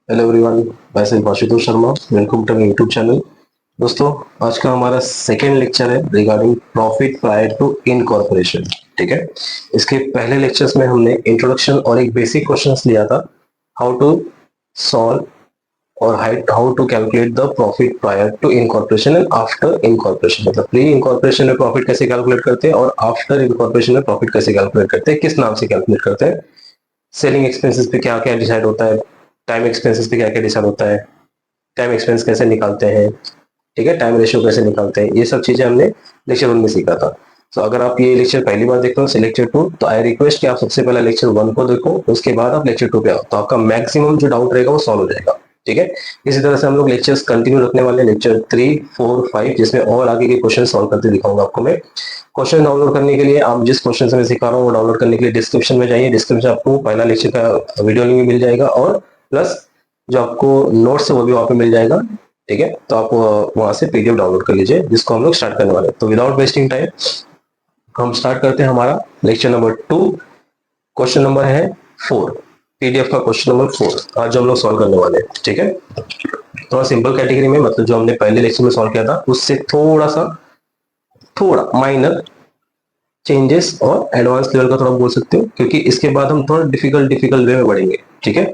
Hello everyone, मैं सिर्फ Ashutosh Sharma. Welcome to my YouTube channel. दोस्तों, आज का हमारा सेकेंड लेक्चर है regarding profit prior to incorporation. ठीक है। इसके पहले लेक्चर्स में हमने इंट्रोडक्शन और एक बेसिक क्वेश्चंस लिया था, हाउ टू सॉल्व और how to calculate the profit prior to incorporation and after incorporation. मतलब प्री इनकॉर्पोरेशन में प्रॉफिट कैसे कैलकुलेट करते हैं और आफ्टर इनकॉर्पोरेशन में प्रॉफिट कैसे कैलकुलेट करते हैं, किस नाम से कैलकुलेट करते हैं, सेलिंग एक्सपेंसेस पे क्या क्या डिसाइड होता है, टाइम एक्सपेंसेस पे क्या क्या डिसाइड होता है, टाइम एक्सपेंस कैसे निकालते हैं, ठीक है, टाइम रेशियो कैसे निकालते हैं, ये सब चीजें हमने लेक्चर 1 में सीखा था। तो अगर आप ये लेक्चर पहली बार देख रहे हो लेक्चर 2, तो आई रिक्वेस्ट कि आप सबसे पहले लेक्चर 1 को देखो, उसके बाद आप लेक्चर 2 पे आओ, तो आपका मैक्सिमम जो डाउट रहेगा वो सॉल्व हो जाएगा। ठीक है। इसी तरह से हम लोग लेक्चर्स कंटिन्यू रखने वाले हैं, लेक्चर 3, 4, 5, जिसमें और आगे के क्वेश्चन सॉल्व करते दिखाऊंगा आपको मैं। क्वेश्चन डाउनलोड करने के लिए आप जिस क्वेश्चन से मैं सिखा रहा हूँ वो डाउनलोड करने के लिए डिस्क्रिप्शन में जाइए। डिस्क्रिप्शन आपको पहला लेक्चर का वीडियो लिंक मिल जाएगा और प्लस जो आपको नोट्स है वो भी वहाँ पे मिल जाएगा। ठीक है। तो आप वहां से पीडीएफ डाउनलोड कर लीजिए, जिसको हम लोग स्टार्ट करने वाले हैं। तो विदाउट वेस्टिंग टाइम हम स्टार्ट करते हैं हमारा लेक्चर नंबर 2। क्वेश्चन नंबर है 4, पीडीएफ का क्वेश्चन नंबर 4 आज हम लोग सॉल्व करने वाले हैं। ठीक है। थोड़ा सिंपल कैटेगरी में, मतलब जो हमने पहले लेक्चर में सॉल्व किया था उससे थोड़ा माइनर चेंजेस और एडवांस लेवल का थोड़ा बोल सकते हो, क्योंकि इसके बाद हम थोड़ा डिफिकल्ट वे में बढ़ेंगे। ठीक है।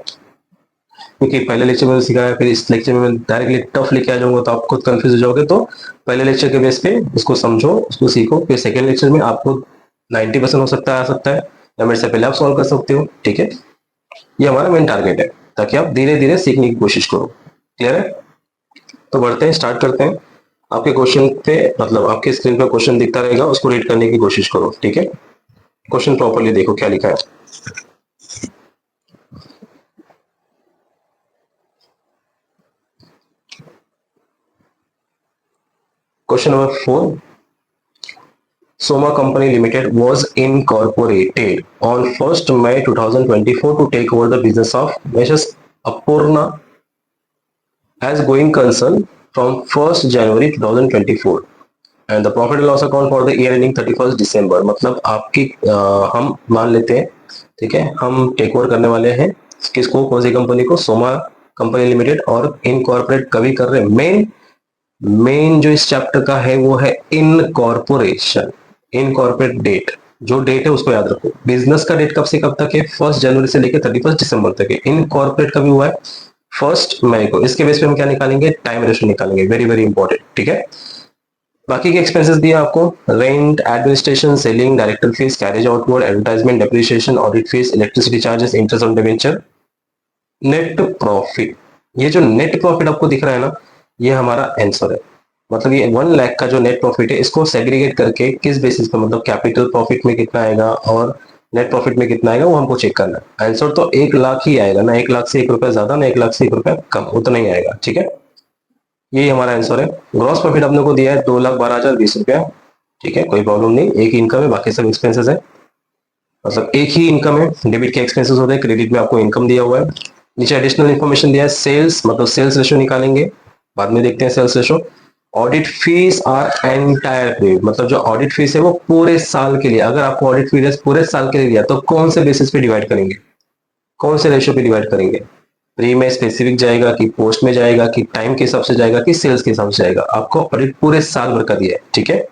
क्योंकि पहले लेक्चर में सिखाया, फिर इस लेक्चर में मैं डायरेक्टली टफ लेके आ जाऊंगा तो आप खुद कंफ्यूज हो जाओगे। तो पहले लेक्चर के बेस पे उसको समझो, उसको सीखो, फिर सेकेंड लेक्चर में आपको 90% हो सकता है आ सकता है, या मेरे से पहले आप सॉल्व कर सकते हो। ठीक है। ये हमारा मेन टारगेट है, ताकि आप धीरे धीरे सीखने की कोशिश करो। क्लियर है? तो बढ़ते हैं, स्टार्ट करते हैं। आपके क्वेश्चन पे, मतलब आपके स्क्रीन पर क्वेश्चन दिखता रहेगा, उसको रीड करने की कोशिश करो। ठीक है। क्वेश्चन प्रॉपरली देखो क्या लिखा है। Question number 4, Soma Company Limited was incorporated on 1st May 2024 to take over the business of Mrs. Apurna as going concern from 1st January 2024 and the profit and loss account for the year ending 31st December। मतलब आपकी हम मान लेते हैं, ठीक है, हम take over करने वाले हैं किसको, कौन सी कंपनी को, सोमा कंपनी लिमिटेड, और इनकॉर्पोरेट कभी कर रहे हैं। मेन जो इस चैप्टर का है वो है इनकॉर्पोरेशन। इनकॉर्पोरेट डेट, जो डेट है उसको याद रखो। बिजनेस का डेट कब से कब तक है, 1 जनवरी से लेकर 31 दिसंबर तक है। इनकॉर्पोरेट कभी हुआ है, 1 मई को। इसके बेस पे हम क्या निकालेंगे, टाइम रेशियो निकालेंगे। Very very important. ठीक है। बाकी के एक्सपेंसेस दिए आपको, rent, administration, selling, director fees, carriage outward, advertisement, depreciation, audit fees, electricity charges, interest on debenture, net profit. ये जो नेट प्रॉफिट आपको दिख रहा है ना, ये हमारा आंसर है। मतलब ये 1 लाख का जो नेट प्रॉफिट है, इसको सेग्रीगेट करके किस बेसिस पे, मतलब कैपिटल प्रॉफिट में कितना आएगा और नेट प्रॉफिट में कितना आएगा, वो हमको चेक करना है। आंसर तो 1 लाख ही आएगा ना, 1 लाख से 1 रुपया ज्यादा ना 1 लाख से 1 रुपया कम, उतना ही आएगा। ठीक है। यही हमारा आंसर है। ग्रॉस प्रॉफिट अपने को दिया है 2,12,020 रुपया। ठीक है, कोई प्रॉब्लम नहीं, एक ही इनकम है, बाकी सब एक्सपेंसेस है। मतलब एक ही इनकम है, डेबिट के एक्सपेंसेस होते हैं, क्रेडिट में आपको इनकम दिया हुआ है। नीचे एडिशनल इन्फॉर्मेशन दिया है, सेल्स, मतलब सेल्स रेशो निकालेंगे, बाद में देखते हैं sales ratio. Audit fees are entire period, मतलब जो ऑडिट फीस है वो पूरे साल के लिए, अगर आपको ऑडिट फीस पूरे साल के लिए दिया तो कौन से बेसिस पे डिवाइड करेंगे, कौन से रेशो पे डिवाइड करेंगे, प्री में स्पेसिफिक जाएगा कि पोस्ट में जाएगा कि टाइम के हिसाब से जाएगा कि सेल्स के हिसाब से जाएगा। आपको ऑडिट पूरे साल भर का दिया है। ठीक है।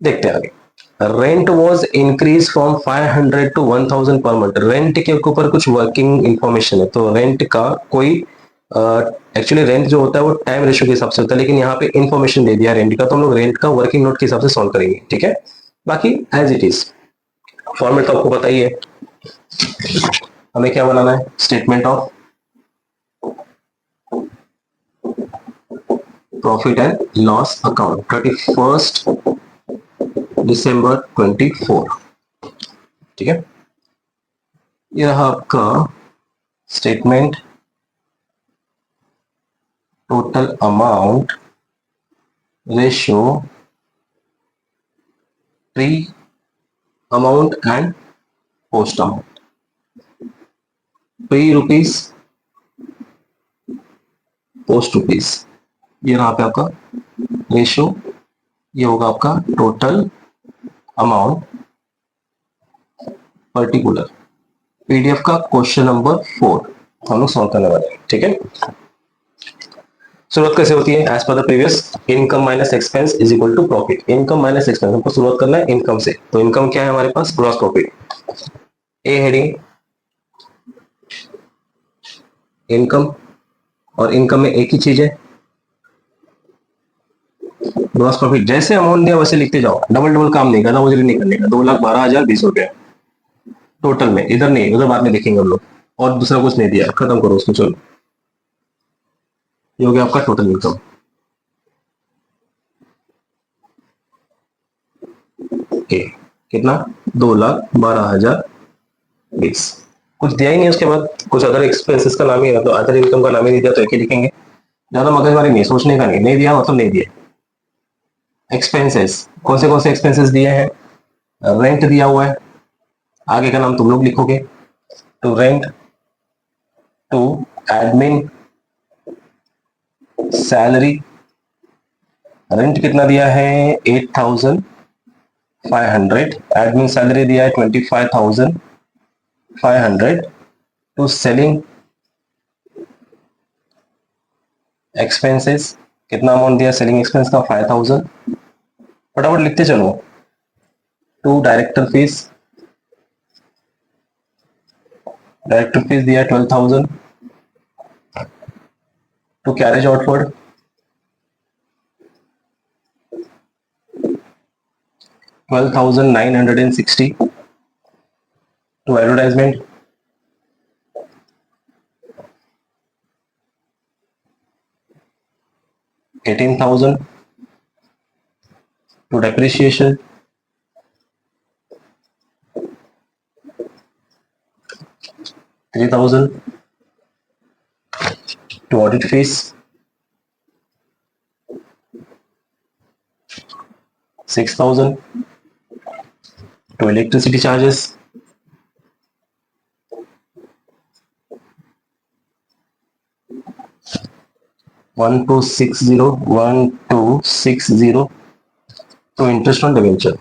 देखते हैं आगे। Rent was increase from 500 to 1000 per month. Rent के ऊपर कुछ वर्किंग इंफॉर्मेशन है, तो रेंट का कोई एक्चुअली रेंट जो होता है वो टाइम रेशियो के हिसाब से होता है, लेकिन यहाँ पे इंफॉर्मेशन दे दिया रेंट का, तो हम लोग रेंट का वर्किंग नोट के हिसाब से सॉल्व करेंगे। ठीक है। बाकी एज इट इज फॉर्मेट तो आपको पता ही है। हमें क्या बनाना है, statement of profit and loss account 31st दिसंबर 24। ठीक है। ये रहा आपका statement, total amount, ratio, pre amount and post amount. Pre rupees, post rupees, ये रहा पे आपका रेशियो, ये होगा आपका टोटल अमाउंट पर्टिकुलर, पीडीएफ का क्वेश्चन नंबर 4 हम लोग सॉल्व करने वाले हैं। ठीक है, शुरुआत कैसे होती है? As per the previous, income minus expense is equal to profit. Income minus expense, हमको शुरुआत करना है इनकम से। तो इनकम क्या है हमारे पास? Gross profit. A heading income, और इनकम में एक ही चीज है ग्रॉस प्रॉफिट। जैसे अमाउंट दिया वैसे लिखते जाओ, डबल डबल काम नहीं करना, मुझे नहीं करने का। 2,12,020 रुपया टोटल में, इधर नहीं, उधर बाद में देखेंगे हम लोग। और दूसरा कुछ नहीं दिया, खत्म करो उसको। चलो, ये हो गया आपका टोटल इनकम। कितना? 2,12,020। कुछ दिया ही नहीं उसके बाद, कुछ अदर एक्सपेंसेस का नाम ही, मतलब अदर इनकम का नाम ही नहीं दिया, तो एक ही लिखेंगे। ज्यादा मगजमारी नहीं, सोचने का नहीं, नहीं दिया मतलब नहीं दिया। एक्सपेंसेस कौन से एक्सपेंसेस दिए हैं? रेंट दिया हुआ है, आगे का नाम तुम लोग लिखोगे। To rent, to admin, salary. Rent कितना दिया है? 8,500। एडमिन सैलरी दिया है 25,500। टू सेलिंग एक्सपेंसेस, कितना अमाउंट दिया सेलिंग एक्सपेंस का? 5,000। फटाफट लिखते चलो। To director fees, director fees दिया 12,000। To carriage outward, 12,960। To advertisement, 18,000। To depreciation, 3,000। To audit fees, 6,000। To electricity charges, 1260। To interest on debenture.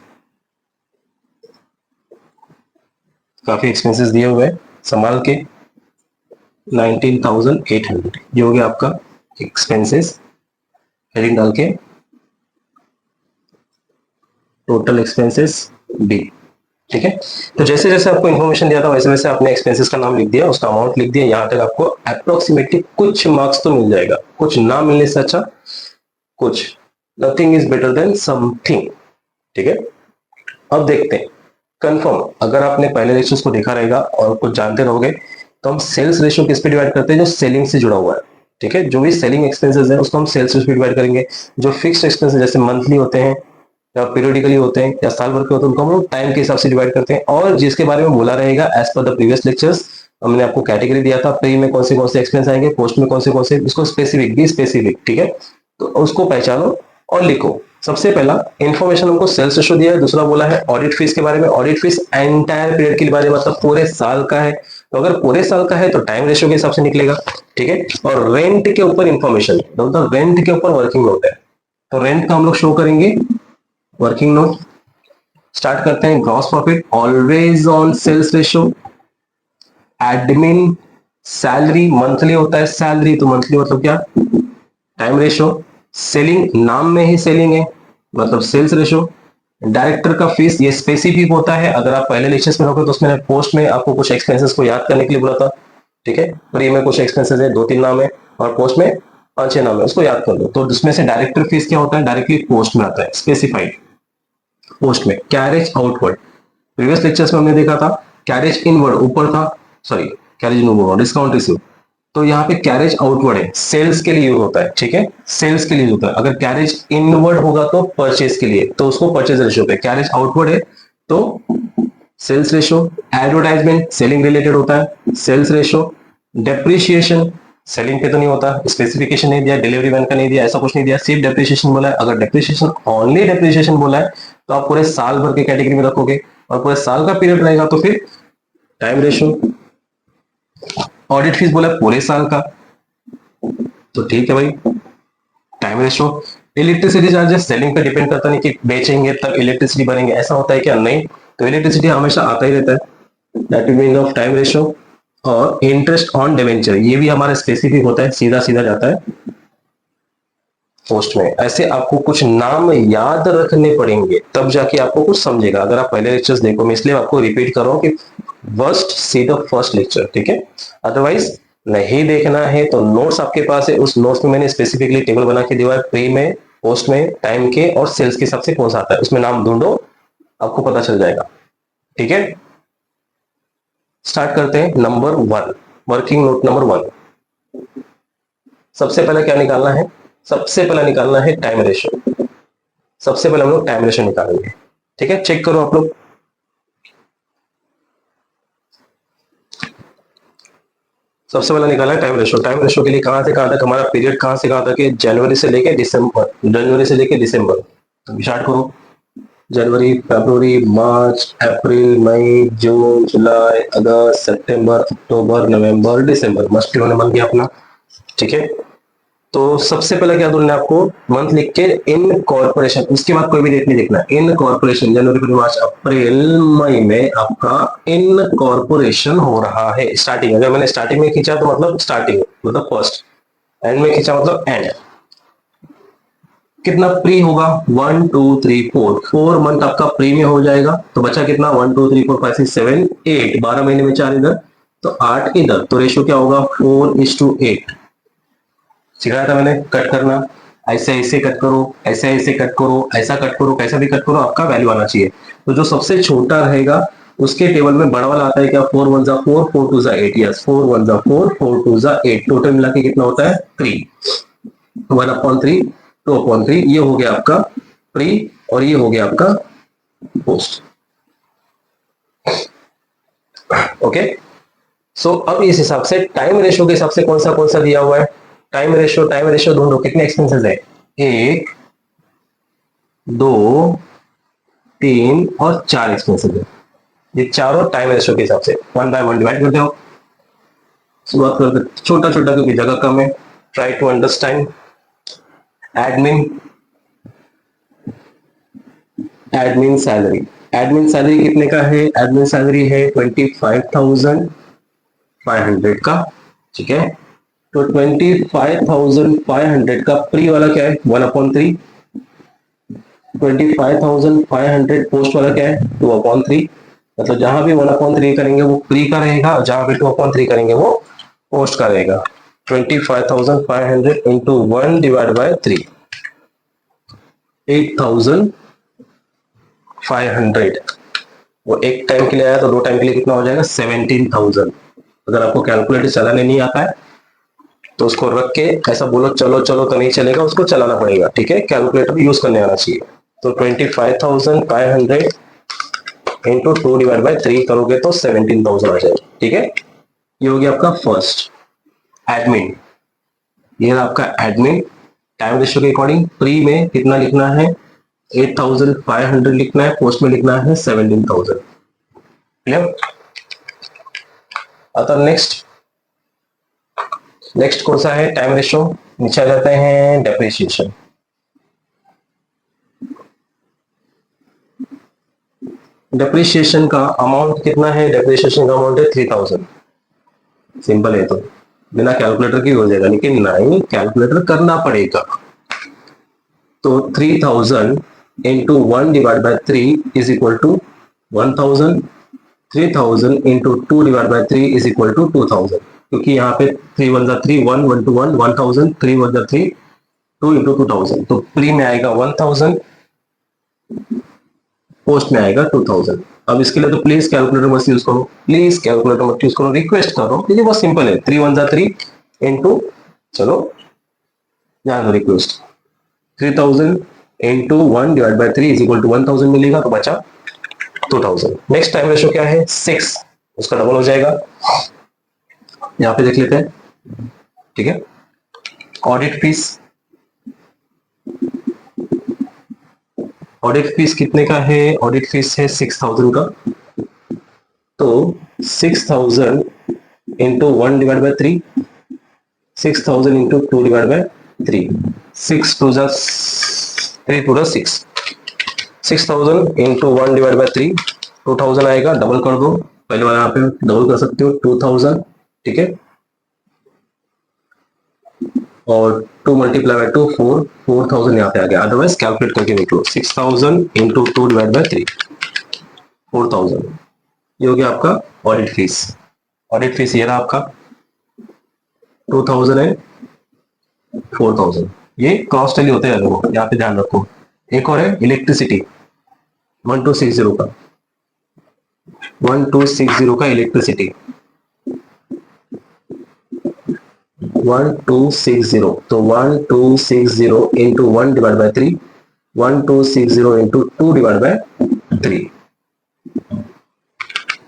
काफी एक्सपेंसेस दिए हुए हैं, संभाल के। 19,800। ये हो गया आपका एक्सपेंसेस। हेडिंग डाल के टोटल एक्सपेंसेस बी। ठीक है, तो जैसे जैसे आपको इन्फॉर्मेशन दिया था वैसे वैसे आपने एक्सपेंसेस का नाम लिख दिया, उसका अमाउंट लिख दिया। यहाँ तक आपको अप्रोक्सीमेटली कुछ मार्क्स तो मिल जाएगा, कुछ ना मिलने से अच्छा कुछ। Nothing is better than something. ठीक है, अब देखते हैं कंफर्म। अगर आपने पहले लेक्चर्स को देखा रहेगा और कुछ जानते रहोगे, तो हम सेल्स रेशियो किस पे डिवाइड करते हैं? जो सेलिंग से जुड़ा हुआ है। ठीक है, जो भी सेलिंग एक्सपेंसेस है उसको हम सेल्स रेशियो डिवाइड करेंगे। जो फिक्स्ड एक्सपेंसेस जैसे मंथली होते हैं या पीरियडिकली होते हैं या साल भर के होते हैं, उनको हम लोग टाइम के हिसाब से डिवाइड करते हैं। और जिसके बारे में बोला रहेगा as per the previous lectures, हमने आपको कैटेगरी दिया था, प्री में कौन से एक्सपेंस आएंगे, पोस्ट में कौन से, उसको स्पेसिफिक भी स्पेसिफिक। ठीक है, तो उसको पहचानो और लिखो। सबसे पहला इंफॉर्मेशन हमको सेल्स रेशियो दिया है, दूसरा बोला है ऑडिट फीस के बारे में। ऑडिट फीस एंटायर पीरियड के बारे में, मतलब पूरे साल का है। तो अगर पूरे साल का है तो टाइम रेशियो के हिसाब से निकलेगा। ठीक है, और रेंट के ऊपर इंफॉर्मेशन, मतलब रेंट के ऊपर वर्किंग नोट है, तो रेंट का हम लोग शो करेंगे वर्किंग नोट। स्टार्ट करते हैं। Gross profit always on sales ratio. Admin salary monthly होता है, सैलरी तो मंथली मतलब क्या? Time ratio. सेलिंग नाम में ही सेलिंग है, मतलब सेल्स रेशियो। डायरेक्टर का फीस ये स्पेसिफिक होता है। अगर आप पहले लेक्चर्स में रहोगे तो उसमें पोस्ट में आपको कुछ एक्सपेंसेस को याद करने के लिए बोला था। ठीक है, प्री में कुछ एक्सपेंसेस है, 2-3 नाम है, और पोस्ट में 5-6 नाम है, उसको याद कर लो। तो उसमें से डायरेक्टर फीस क्या होता है? डायरेक्टली पोस्ट में आता है, स्पेसिफाइड पोस्ट में। कैरेज आउटवर्ड, प्रीवियस लेक्चर्स में हमने देखा था कैरेज इनवर्ड ऊपर था, sorry carriage inward discount receive. तो यहाँ पे कैरेज आउटवर्ड है, सेल्स के लिए यूज होता है। ठीक है, सेल्स के लिए यूज होता है। अगर कैरेज इनवर्ड होगा तो परचेज के लिए, तो उसको परचेज रेशियो पे। कैरेज आउटवर्ड है तो sales ratio. Advertisement selling related होता है, सेल्स रेशियो। डेप्रिसिएशन सेलिंग पे तो नहीं होता, स्पेसिफिकेशन नहीं दिया, डिलीवरी मैन का नहीं दिया, ऐसा कुछ नहीं दिया, सिर्फ डेप्रिसिएशन बोला है। अगर डेप्रिसिएशन ओनली डेप्रिसिएशन बोला है तो आप पूरे साल भर के कैटेगरी में रखोगे, और पूरे साल का पीरियड रहेगा तो फिर टाइम रेशियो। ऑडिट फीस बोला है पूरे साल का, तो ठीक है भाई, time ratio. Electricity charges selling पे डिपेंड करता नहीं कि बेचेंगे तब इलेक्ट्रिसिटी बनेंगे, ऐसा होता है क्या? नहीं, तो इलेक्ट्रिसिटी हमेशा आता ही रहता है। That mean of time ratio. और इंटरेस्ट ऑन डिवेंचर, ये भी हमारा स्पेसिफिक होता है, सीधा सीधा जाता है पोस्ट में। ऐसे आपको कुछ नाम याद रखने पड़ेंगे, तब जाके आपको कुछ समझेगा। अगर आप पहले लेक्चर्स देखो, मैं इसलिए आपको रिपीट कर रहा हूँ कि first see the first lecture, ठीक है। अदरवाइज नहीं देखना है तो नोट्स आपके पास है, उस नोट्स में मैंने स्पेसिफिकली टेबल बना के दिया है, प्री में, पोस्ट में, टाइम के और सेल्स के हिसाब से कौन सा आता है, उसमें नाम ढूंढो, आपको पता चल जाएगा, ठीक है। स्टार्ट करते हैं। Number 1, working note number 1। सबसे पहले क्या निकालना है? सबसे पहले निकालना है टाइम रेशियो। सबसे पहले हम लोग टाइम रेशियो निकालेंगे, ठीक है। चेक करो आप लोग। सबसे पहले निकालना है टाइम रेशियो। टाइम रेशियो के लिए कहां से कहां तक हमारा पीरियड, कहां से कहां तक है? जनवरी से लेके दिसंबर, जनवरी से लेके दिसंबर। स्टार्ट करो। जनवरी, फरवरी, मार्च, अप्रैल, मई, जून, जुलाई, अगस्त, सितंबर, अक्टूबर, नवंबर, दिसंबर। मस्ट होने बन गया अपना, ठीक है। तो सबसे पहले क्या ढूंढना है आपको? मंथ लिख के इन कॉर्पोरेशन, उसके बाद कोई भी डेट नहीं लिखना। इन कॉर्पोरेशन जनवरी, फरवरी, मार्च, अप्रैल, मई में आपका इन कॉर्पोरेशन हो रहा है। स्टार्टिंग, अगर मैंने स्टार्टिंग में खींचा तो मतलब स्टार्टिंग, मतलब फर्स्ट। एंड में खींचा मतलब एंड। कितना प्री होगा? 1 2 3 4, 4 मंथ आपका प्री में हो जाएगा। तो बचा कितना? 1 2 3 4 5 6 7 8, 12 महीने में 4 इधर तो 8 इधर, तो रेशियो क्या होगा? 4:8। सिखाया था मैंने कट करना, ऐसे ऐसे कट करो, ऐसे ऐसे कट करो, ऐसा कट करो, कैसा भी कट करो, आपका वैल्यू आना चाहिए। तो जो सबसे छोटा रहेगा उसके टेबल में बड़ा वाला आता है क्या? 4 1 4, 4 2 8, यस 4 1 4, 4 2 8, टोटल मिला के कितना होता है? 3, 1/3, 2/3। ये हो गया आपका प्री और ये हो गया आपका पोस्ट। ओके, सो अब इस हिसाब से टाइम रेशियो के हिसाब से कौन सा दिया हुआ है? टाइम रेशियो ढूंढो, कितने एक्सपेंसेस है? 1 2 3 और 4 एक्सपेंसेस है। ये चारों टाइम रेशियो के हिसाब से 1 बाय 1 डिवाइड करते हो। शुरुआत करते छोटा छोटा क्योंकि जगह कम है। Try to understand. Admin, admin salary, admin salary कितने का है? एडमिन सैलरी है 25,500 का, ठीक है। तो 25,500 का प्री वाला क्या है? 1/3। 25,500 पोस्ट वाला क्या है? 2/3। मतलब जहां भी 1/3 करेंगे वो प्री का रहेगा, और जहां भी 2/3 करेंगे वो पोस्ट का रहेगा। 25,500 इंटू 1 डिवाइड बाय 3, 8,500। वो एक टाइम के लिए आया तो 2 टाइम के लिए कितना हो जाएगा? 17,000। अगर आपको कैलकुलेटर चलाने नहीं आता है तो उसको रख के ऐसा बोलो चलो चलो तो नहीं चलेगा, उसको चलाना पड़ेगा, ठीक है। कैलकुलेटर यूज करने आना चाहिए। तो 25,500 इंटू 2 डिवाइड बाय 3 करोगे तो 17,000 आ जाएगा, ठीक है। ये हो गया आपका फर्स्ट एडमिन। ये है आपका एडमिन। टाइम रेशियो के अकॉर्डिंग प्री में कितना लिखना है? 8,500 लिखना है, पोस्ट में लिखना है 17,000। क्लियर? अतः नेक्स्ट कौन सा है? Time ratio. नीचे आ जाते हैं डेप्रिसिएशन। डेप्रिसिएशन का अमाउंट कितना है? डेप्रिसिएशन का अमाउंट है 3,000। सिंपल है, तो बिना कैलकुलेटर की हो जाएगा, लेकिन नहीं, कैलकुलेटर करना पड़ेगा। तो 3,000 into 1 divide by 3 is equal to 1,000। 3,000 into 2 divide by 3 is equal to 2,000, क्योंकि यहाँ पे 3 1 3, 1 1 2 1, 1,000, 3 1 3, 2 इंटू 2,000। तो प्री में आएगा 1,000, पोस्ट में आएगा 2,000। अब इसके लिए तो प्लीज कैलकुलेटर मत यूज करो, प्लीज कैलकुलेटर मत यूज करो, रिक्वेस्ट कर रहा हूँ, क्योंकि बहुत सिंपल है। 3 1 3 इंटू, चलो ध्यान दो, request 3,000 into 1 divide by 3 is equal to 1,000 मिलेगा, तो बचा 2,000। नेक्स्ट टाइम रेशियो क्या है? 6, उसका डबल हो जाएगा। यहाँ पे देख लेते हैं, ठीक है। ऑडिट फीस, ऑडिट फीस कितने का है? ऑडिट फीस है 6,000 का। तो 6,000 into 1 divide by 3, 6,000 into 2 divide by 3, 6 2 3 2 6, 6,000 into 1 divide by 3, 2,000 आएगा, डबल कर दो, पहले वाला यहाँ पे डबल कर सकते हो 2000, ठीक है, और 2 मल्टीप्लाई बाय 2 4, 4000 यहाँ पे आ गया। अदरवाइज कैलकुलेट करके देख लो, 6000 इंटू 2 डिवाइड बाय 3, 4000, ये हो गया आपका ऑडिट फीस। ऑडिट फीस ये रहा आपका 2000 है, 4000, ये क्रॉस टैली होते हैं लोगों, यहाँ पे ध्यान रखो। एक और है इलेक्ट्रिसिटी 1260 का, 1260 का इलेक्ट्रिसिटी 1260, तो 1260 into 1 divide by 3, 1260 into 2 divide by 3,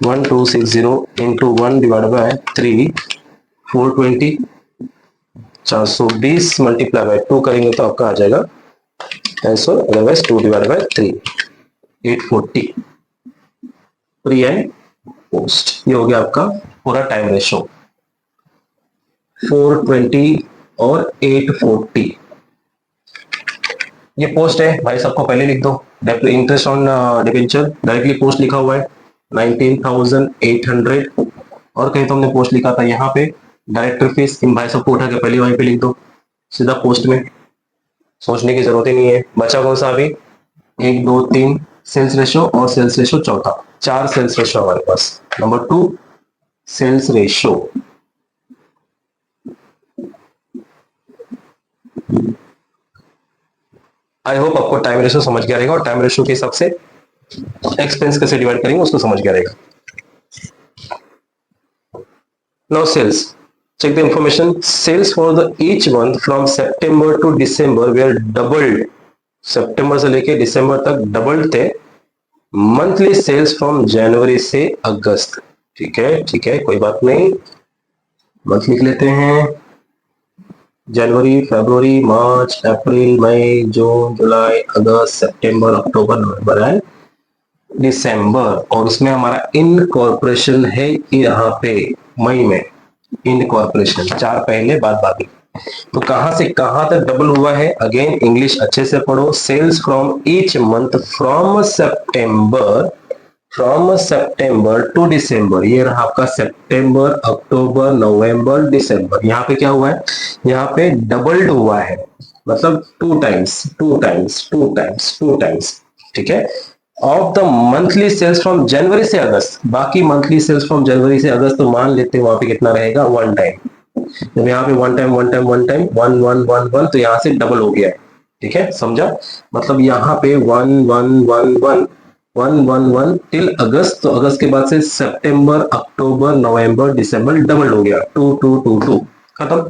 1260 into 1 divide by 3, 420, 420 multiply by 2 करेंगे तो आपका आ जाएगा answer, otherwise 2 divide by 3, 840, pre and post. ये हो गया आपका पूरा टाइम रेशो, 420 और 840। ये पोस्ट है भाई, सबको पहले लिख दो। Interest on debenture directly post लिखा हुआ है 19,800, और कहीं तो हमने पोस्ट लिखा था यहाँ पे डायरेक्टर फीस, इन भाई सबको उठा के पहले वहीं पे लिख दो सीधा पोस्ट में, सोचने की जरूरत ही नहीं है। बचा कौन सा अभी, 1 2 3 सेल्स रेशो, और सेल्स रेशो चौथा, 4 सेल्स रेशो हमारे पास। Number 2 sales ratio, I hope आपको टाइम रेशो समझ गया रहेगा, और टाइम रेशो के हिसाब से एक्सपेंस कैसे डिवाइड करेंगे उसको समझ गया रहेगा। Now sales, check the information. Sales for the each month from September to December were doubled. सितंबर से लेके दिसंबर तक डबल्ड थे। मंथली सेल्स फ्रॉम जनवरी से अगस्त, ठीक है, कोई बात नहीं, मंथ लिख लेते हैं। जनवरी, फरवरी, मार्च, अप्रैल, मई, जून, जुलाई, अगस्त, सितंबर, अक्टूबर, नवंबर एंड दिसंबर, और उसमें हमारा इनकॉर्पोरेशन है यहाँ पे मई में, इनकॉर्पोरेशन 4 पहले बाद बाकी। तो कहां से कहां तक डबल हुआ है, अगेन इंग्लिश अच्छे से पढ़ो। Sales from each month from September to December, ये रहा आपका सितंबर, अक्टूबर, नवंबर, दिसंबर। यहाँ पे क्या हुआ है, यहाँ पे डबल्ड हुआ है, मतलब 2 टाइम्स, 2 टाइम्स, 2 टाइम्स, 2 टाइम्स, ठीक है। Of the monthly sales from जनवरी से अगस्त, बाकी मंथली सेल्स फ्रॉम जनवरी से अगस्त तो मान लेते हैं वहां पे कितना रहेगा, 1 टाइम। जब यहाँ पे 1 टाइम 1 टाइम 1 टाइम 1 1 1 1, तो यहाँ से डबल हो गया है, ठीक है, समझा। मतलब यहाँ पे 1 1 1 1 1 1 1 टिल अगस्त, तो अगस्त के बाद से सितंबर, अक्टूबर, नवंबर, दिसंबर डबल हो गया, 2 2 2 2, खत्म।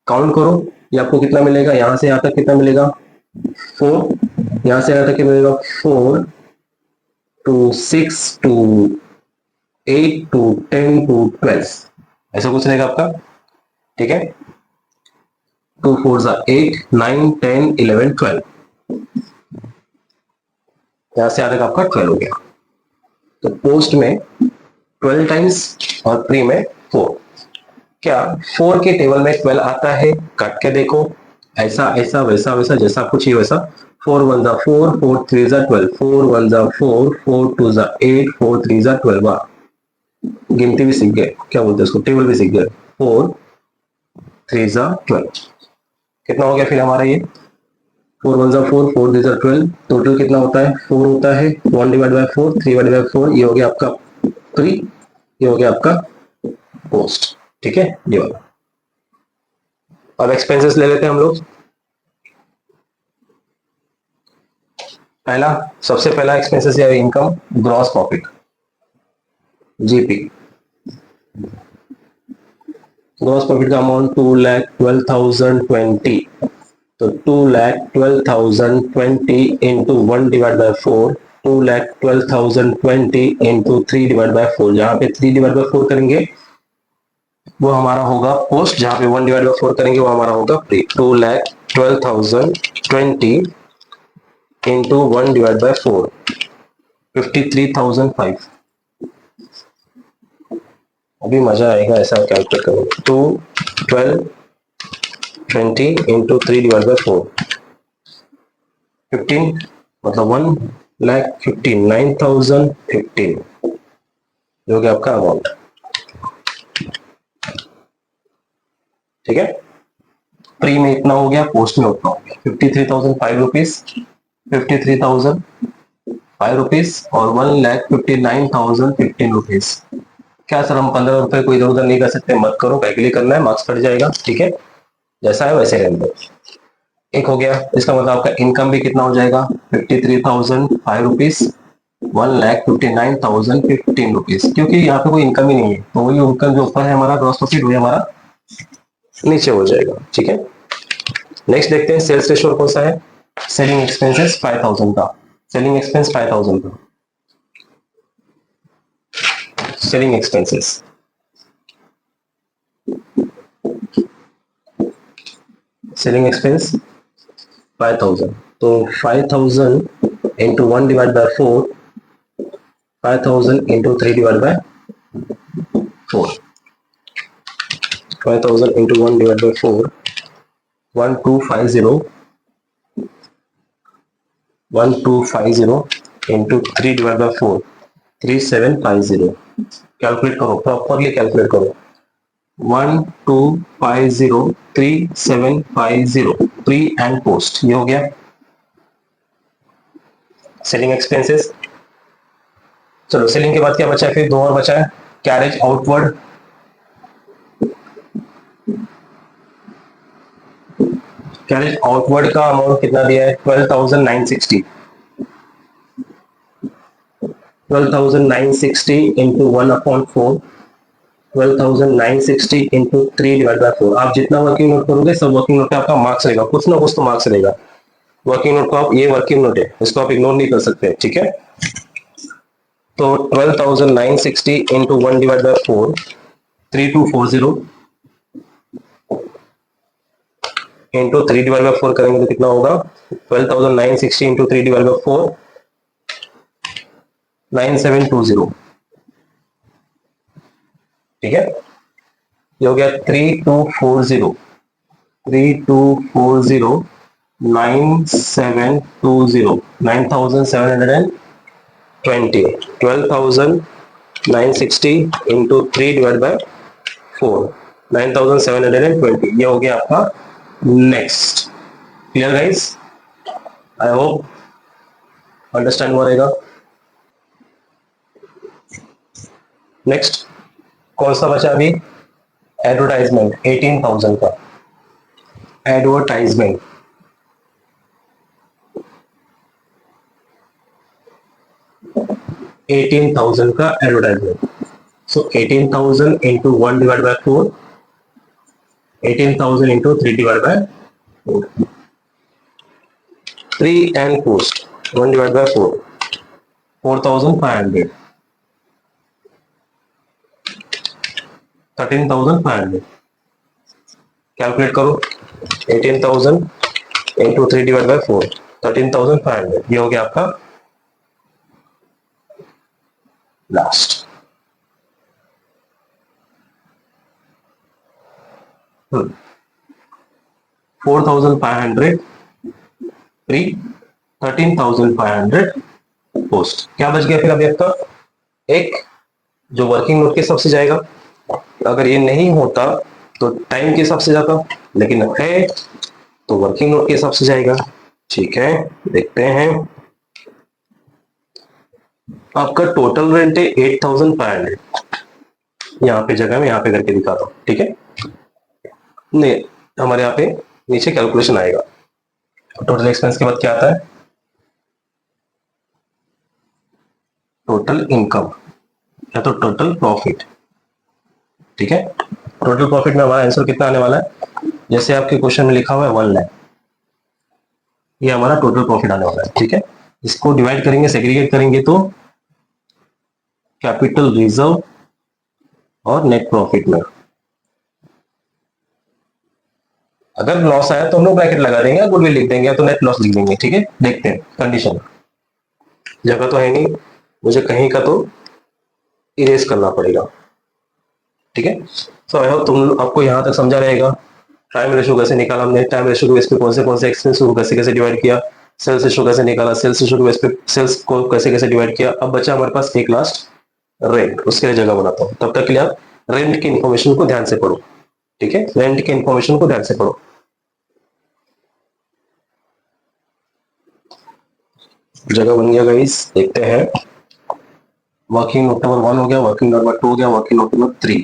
काउंट करो, ये आपको कितना मिलेगा, यहाँ से यहाँ तक कितना मिलेगा 4, यहाँ से यहाँ तक कितना मिलेगा 4 to 6 to 8 to 10 to 12, ऐसा कुछ रहेगा आपका, ठीक है। 2 4 8 9 10 11 12, यहां से तक आपका 12 हो गया। तो पोस्ट में 12 टाइम्स और प्री में 4। क्या 4 के टेबल में 12 आता है, काट के देखो, ऐसा ऐसा वैसा वैसा जैसा कुछ ही वैसा। 4 1 4, 4 3 12, 4 1 4, 4 2 8, 4 3 12, गिनती भी सीख गए, क्या बोलते हैं उसको, टेबल भी सीख गए। 4 3 12, कितना हो गया फिर हमारा ये, 4 1 4, 4 3 12, टोटल कितना होता है 4 होता है, 1 डिवाइड बाय 4, 3 डिवाइड बाय 4, ये हो गया आपका प्री, ये हो गया आपका पोस्ट, ठीक है, ये वाला। अब एक्सपेंसेस ले लेते हैं हम लोग। पहला, सबसे पहला एक्सपेंसेस है income, gross profit, GP. Gross profit का अमाउंट 2,12,020, तो 2,12,020 into 1 divide bye 4, 2,12,020 into 3 divide by 4, जहां पे 3 डिवाइड बाय 4 करेंगे वो हमारा होगा पोस्ट, जहां पे 1 डिवाइड बाय 4 करेंगे वो हमारा होगा प्री। 2,12,020 into 1 divide bye 4, 53,005। अभी मजा आएगा ऐसा कैलकुलेट करो। 2,12,20 इंटू 3 डिवाइड बाय 4, 15, मतलब 1,59,015, ये हो गया आपका अमाउंट। ठीक है, प्री में इतना हो गया, पोस्ट में उतना हो गया। 53,005 रुपीज, 53,005 रुपीज और 1,59,015 रुपीज। क्या सर हम 15 रुपए को इधर उधर नहीं कर सकते? मत करो, कैलकुलेट करना है, मार्क्स कट जाएगा। ठीक है, जैसा है वैसे रहने दो। एक हो गया, इसका मतलब आपका इनकम भी कितना हो जाएगा? 53,005 रुपीज, 1,59,015 रुपीज। क्योंकि यहाँ पे कोई इनकम ही नहीं है, तो वही इनकम जो ऊपर है हमारा ग्रॉस प्रॉफिट, वही हमारा नीचे हो जाएगा। ठीक है, नेक्स्ट देखते हैं सेल्स रेशियो कौन सा है। सेलिंग एक्सपेंसेस 5,000 का, सेलिंग एक्सपेंस 5,000 का, सेलिंग एक्सपेंसेस सेलिंग एक्सपेंस 5,000। तो 5,000 into 1 divide bye 4, 5,000 into 3 divide by 4, 5,000 into 1 divide bye 4, 1250, 1250 into 3 divide by 4, 3750। Calculate करो, प्रॉपरली कैलकुलेट करो। 1250, 3750 प्री एंड पोस्ट, ये हो गया सेलिंग एक्सपेंसेस। चलो, सेलिंग के बाद क्या बचा है? फिर दो और बचा है, कैरेज आउटवर्ड। कैरेज आउटवर्ड का अमाउंट कितना दिया है? 12,960, 12,960 इंटू 1/4, 12,960 इंटू 3 डिवाइड बाय 4। आप जितना वर्किंग नोट करोगे सब वर्किंग नोट पे आपका मार्क्स रहेगा, कुछ ना कुछ तो मार्क्स रहेगा। वर्किंग नोट को आप, ये वर्किंग नोट है, इसको आप इग्नोर नहीं कर सकते। ठीक है, तो 12,960 into 1 divide bye 4, 3240 into 3 divide by 4 करेंगे तो कितना होगा? 12,960 इंटू 3 डिवाइड बाय 4, 9720। ठीक है, ये हो गया 3240, 3240, 9720, 9,720, 12,960 इंटू 3 डिवाइड बाय 4, 9,720। ये हो गया आपका next. Clear guys? I hope understand हो रहेगा। नेक्स्ट कौन सा बचा अभी? एडवर्टाइजमेंट 18,000 का, एडवर्टाइजमेंट 18,000 का advertisement. So 18,000 into 1 divide bye 4, 18,000 into 3 divide by 4, pre and post 1 divide bye 4, 4,500, 13,500। Calculate करो, 18,000 इंटू 3 डिवाइड बाय 4, 13,500। ये हो गया आपका लास्ट। 4,500 pre, 13,500 post. क्या बच गया फिर अभी आपका? एक जो वर्किंग नोट के हिसाब से जाएगा, अगर ये नहीं होता तो टाइम के हिसाब से जाता, लेकिन है तो वर्किंग नोट के हिसाब से जाएगा। ठीक है, देखते हैं। आपका टोटल रेंट है 8,500। यहाँ पे जगह में यहाँ पे करके दिखाता हूँ। ठीक है, नहीं हमारे यहाँ पे नीचे कैलकुलेशन आएगा। टोटल एक्सपेंस के बाद क्या आता है? टोटल इनकम या तो टोटल प्रॉफिट। ठीक है, टोटल प्रॉफिट में हमारा आंसर कितना आने वाला है? जैसे आपके क्वेश्चन में लिखा हुआ है 1 लाख, ये हमारा टोटल प्रॉफिट आने वाला है। ठीक है, इसको डिवाइड करेंगे, सेग्रीगेट करेंगे तो कैपिटल रिजर्व और नेट प्रॉफिट में। अगर लॉस आया तो हम लोग ब्रैकेट लगा देंगे, गुडविल लिख देंगे, तो नेट लॉस लिख देंगे। ठीक है, देखते हैं कंडीशन। जगह तो है नहीं, मुझे कहीं का तो इरेज करना पड़ेगा। ठीक है, सो आई होप तुम आपको यहाँ तक समझा रहेगा। टाइम रेशियो कैसे निकाला हमने, टाइम रेशियो को इस पे कौन से एक्सपेंस को कैसे कैसे डिवाइड किया, सेल्स रेशियो कैसे निकाला, सेल्स रेशियो को इस पे सेल्स को कैसे कैसे डिवाइड किया। अब बचा हमारे पास एक लास्ट रेंट, उसके लिए जगह बनाता हूं। तब तक के लिए आप रेंट की इंफॉर्मेशन को ध्यान से पढ़ो, ठीक है, रेंट की इंफॉर्मेशन को ध्यान से पढ़ो। जगह बन गया गाइस, देखते हैं। वर्किंग नोट नंबर 1 हो गया, वर्किंग नंबर 2 हो गया, working note number 3,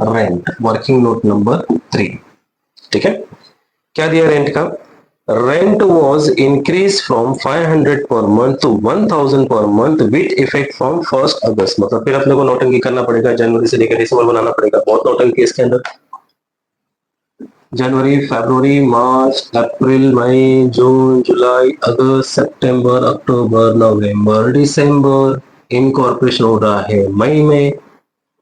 rent, working note number 3, ठीक है। क्या दिया रेंट का? Rent was increase from 500 per month to 1000 पर month with effect from 1 August. मतलब फिर अपने को नौटंकी करना पड़ेगा, जनवरी से लेकर दिसंबर बनाना पड़ेगा, बहुत नौटंकी इसके अंदर। जनवरी, फरवरी, मार्च, अप्रैल, मई, जून, जुलाई, अगस्त, सितंबर, अक्टूबर, नवंबर, दिसंबर। इनकॉर्पोरेशन हो रहा है मई में,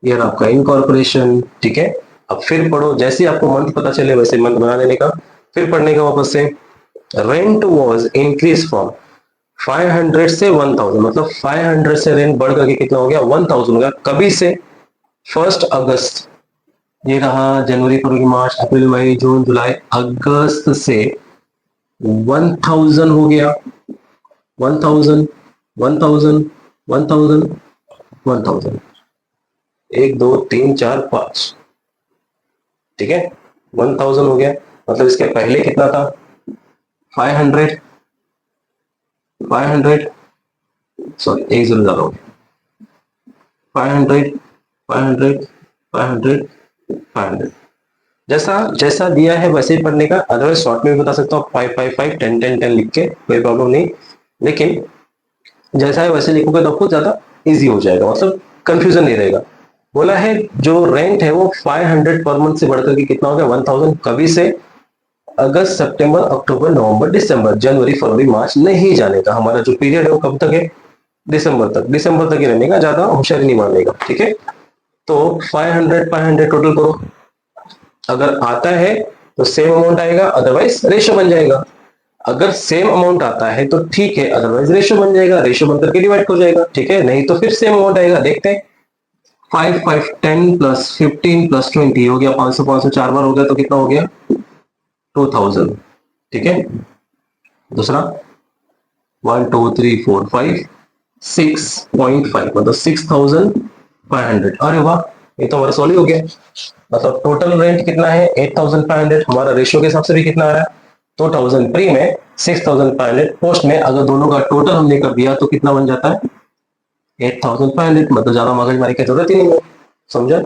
ये आपका इनकॉर्पोरेशन, ठीक है। अब फिर पढ़ो, जैसे ही आपको मंथ पता चले वैसे मंथ बना देने का, फिर पढ़ने का वापस से। रेंट वॉज इंक्रीज फ्रॉम 500 से 1000, मतलब 500 से रेंट बढ़ करके कितना हो गया? 1000 हो गया। कभी से? 1 अगस्त। ये रहा जनवरी, फरवरी, मार्च, अप्रैल, मई, जून, जुलाई, अगस्त से 1000 हो गया। 1000, 1000, 1000, 1000, 1 2 3 4 5, ठीक है, 1000 हो गया। मतलब इसके पहले कितना था? 500, 500, सॉरी, एक जीरो ज्यादा हो गया। 500, 500, 500, 500, जैसा जैसा दिया है वैसे ही पढ़ने का। अदरवाइज शॉर्ट में भी बता सकता हूँ, 5 5 5 10 10 10 लिख के, कोई प्रॉब्लम नहीं। लेकिन जैसा है वैसे लिखोगे तो आपको ज्यादा इजी हो जाएगा, मतलब कंफ्यूजन नहीं रहेगा। बोला है जो रेंट है वो 500 पर मंथ से बढ़कर के कितना हो गया? 1000। कभी से? अगस्त, सितंबर, अक्टूबर, नवंबर, दिसंबर, जनवरी, फरवरी, मार्च नहीं जाने का। हमारा जो पीरियड है वो कब तक है? दिसंबर तक। दिसंबर तक ही रहने का, ज्यादा होशियारी नहीं मारने का, ठीक है। तो 500 500 टोटल करो, अगर आता है तो सेम अमाउंट आएगा, अदरवाइज रेशियो बन जाएगा। अगर सेम अमाउंट आता है तो ठीक है, अदरवाइज रेशियो बन जाएगा, रेशियो बन करके डिवाइड हो जाएगा, ठीक है। नहीं तो फिर सेम अमाउंट आएगा, देखते हैं। 5 5 10 प्लस 15 प्लस 20 हो गया 500, 500 4 बार हो गया तो कितना हो गया? 2000, ठीक है। दूसरा 1 2 3 4 5 6.5, मतलब 6500। अरे वाह, ये तो हमारा सॉल्व ही हो गया। मतलब टोटल रेंट कितना है? 8500। हमारा रेशियो के हिसाब से भी कितना आ रहा है? 2000 प्री में, 6500 पोस्ट में। अगर दोनों का टोटल हमने कर दिया तो कितना बन जाता है? 8500। मतलब ज्यादा मगजमारी की जरूरत ही नहीं है, समझा।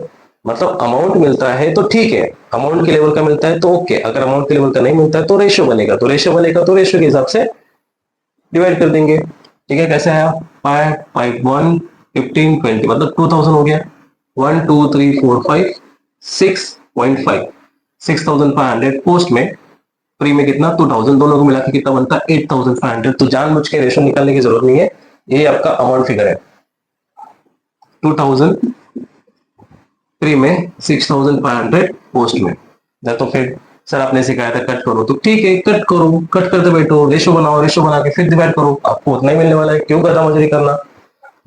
मतलब अमाउंट मिलता है तो ठीक है, अमाउंट के लेवल का मिलता है तो ओके, अगर अमाउंट के लेवल का नहीं मिलता है तो रेशियो बनेगा, तो रेशियो बनेगा तो रेशियो के हिसाब से डिवाइड कर देंगे, ठीक है। कैसे आया? 5 5 1 15 20, मतलब 2000 हो गया। 1 2 3 4 5 6.5, 6500 पोस्ट में, प्री में कितना? 2000, दोनों को मिला के कितना बनता है? 8500। तो जानबूझ के रेशो निकालने की जरूरत नहीं है, ये आपका अमाउंट फिगर है। 2000 प्री में, 6500 पोस्ट में। या तो फिर सर आपने सिखाया था कट करो, तो ठीक है कट करो, कट करते बैठो, रेशो बनाओ, रेशो बना के फिर डिवाइड करो, आपको उतना ही मिलने वाला है। क्यों गधा मजदूरी करना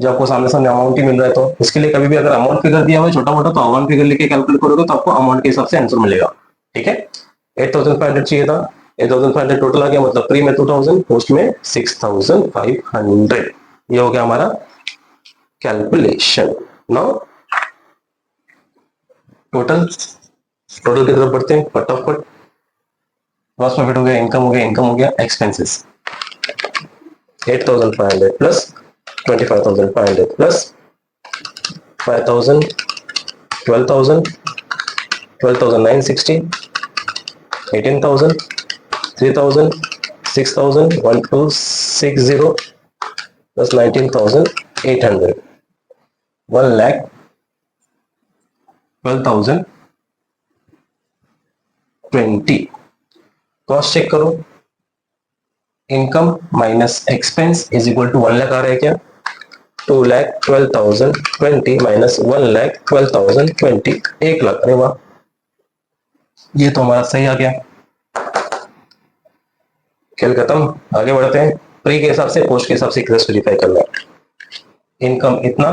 जब आपको सामने सामने अमाउंट ही मिल रहा है। तो इसके लिए कभी भी अगर अमाउंट फिगर दिया हुआ है छोटा मोटा, तो अमाउंट फिगर लेके कैलकुलेट करोगे तो आपको अमाउंट के हिसाब से आंसर मिलेगा, ठीक है। 8500 चाहिए था, 8500 टोटल आ गया, मतलब प्री में 2000, पोस्ट में 6500। ये हो गया हमारा कैलकुलेशन। नाउ टोटल, टोटल की तरफ बढ़ते हैं फटाफट। ग्रॉस प्रॉफिट हो गया, इनकम हो गया, इनकम हो गया, expenses. 8500 plus 25500 plus 5000, 12000, 12960, 18000, 3000, 6000, 1260 plus 19800, 1,12,020। Cost check करो, income minus expense is equal to 1 lakh आ रहा है क्या? 2,12,020 माइनस 1,12,020, 1 लाख। अरे वाह, ये तो हमारा सही आ गया। खेल खत्म, आगे बढ़ते हैं। प्री के हिसाब से, पोस्ट के हिसाब से कैसे वेरीफाई करना है। इनकम इतना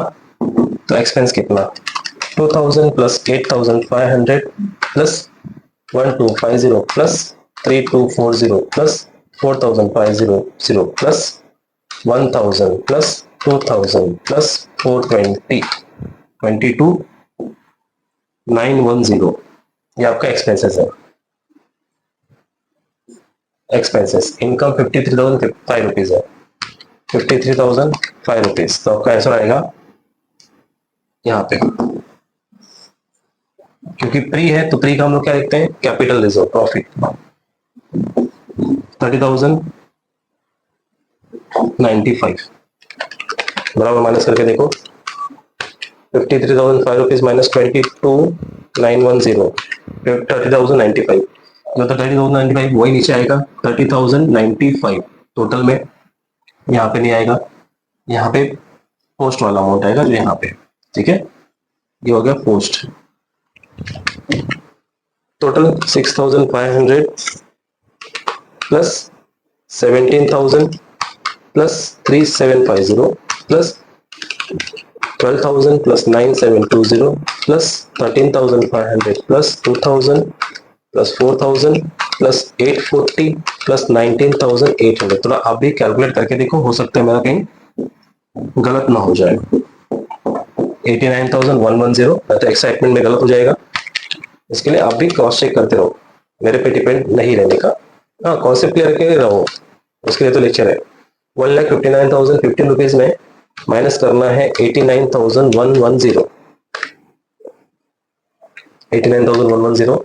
तो एक्सपेंस कितना? 2000 plus 8500 plus 1250 plus 3240 plus 4500 plus 1000 plus 2000 plus 420 22,910 ये आपका एक्सपेंसेस है। एक्सपेंसेस इनकम 53,005 रुपीज है, 53,005 रुपीज। तो आपका आंसर आएगा यहाँ पे, क्योंकि प्री है तो प्री का हम लोग क्या लिखते हैं, कैपिटल रिजर्व प्रॉफिट 30,095 बराबर माइनस करके देखो 53,005 रुपीज माइनस 22,910 30,095 जो तो 30,095 वही नीचे आएगा 30,095 टोटल में, यहाँ पे नहीं आएगा, यहाँ पे पोस्ट वाला अमाउंट आएगा जो यहाँ पे, ठीक है, ये हो गया post. Total 6,500 plus 17,000 plus 3,750 plus 12,000 plus 9,720 plus 13,500 plus 2,000 plus 4,000 plus 840 plus 19,800। थोड़ा आप भी कैलकुलेट करके देखो, हो सकता है मेरा कहीं गलत ना हो जाए। 89,110 तो एक्साइटमेंट में गलत हो जाएगा, इसके लिए आप भी क्रॉस चेक करते रहो, मेरे पे डिपेंड नहीं रहने का। हाँ, कॉन्सेप्ट क्लियर करके रहो, उसके लिए तो लेक्चर है। 1,59,015 रुपीज में माइनस करना है 89,110। 89,110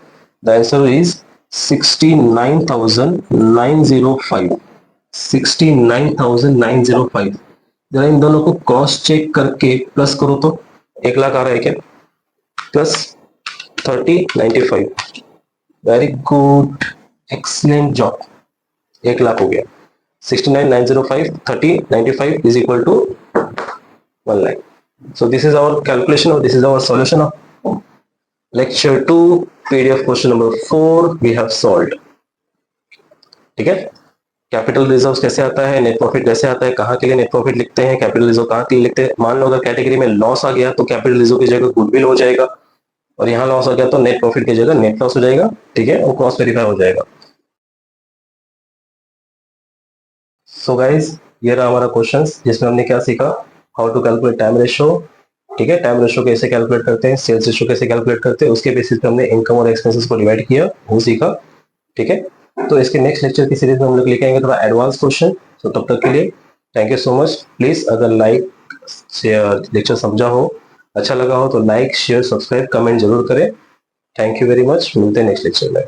द आंसर इज 69,905। 69,905। जरा इन दोनों को क्रॉस चेक करके प्लस करो तो 1 लाख आ रहा है क्या, plus 30,95। Very good, excellent job, 1 lakh हो गया। 69,905 30,95 is equal to 1 lakh. So this is our calculation, or this is our solution of lecture 2 PDF question number 4 we have solved. ठीक है, कैपिटल रिजर्व कैसे आता है, नेट प्रॉफिट कैसे आता है, कहाँ के लिए नेट प्रॉफिट लिखते हैं, कैपिटल रिजर्व कहाँ के लिए लिखते हैं। मान लो अगर कैटेगरी में लॉस आ गया तो कैपिटल रिजर्व की जगह गुडविल हो जाएगा, और यहाँ लॉस आ गया तो नेट प्रॉफिट की जगह नेट लॉस हो जाएगा, ठीक है, और क्रॉस वेरीफाई हो जाएगा। सो गाइज, ये रहा हमारा क्वेश्चंस जिसमें हमने क्या सीखा, how to calculate time ratio, ठीक है, टाइम रेशो कैसे कैलकुलेट करते हैं, सेल्स रेशो कैसे कैलकुलेट करते हैं, उसके बेसिस पे हमने इनकम और एक्सपेंसेस को डिवाइड किया, वो सीखा, ठीक है। तो इसके नेक्स्ट लेक्चर की सीरीज में हम लोग लेके आएंगे थोड़ा एडवांस क्वेश्चन। तो तब तक के लिए thank you so much. Please अगर लाइक लेक्चर समझा हो, अच्छा लगा हो तो लाइक शेयर सब्सक्राइब कमेंट जरूर करें। थैंक यू वेरी मच, मिलते हैं नेक्स्ट लेक्चर में।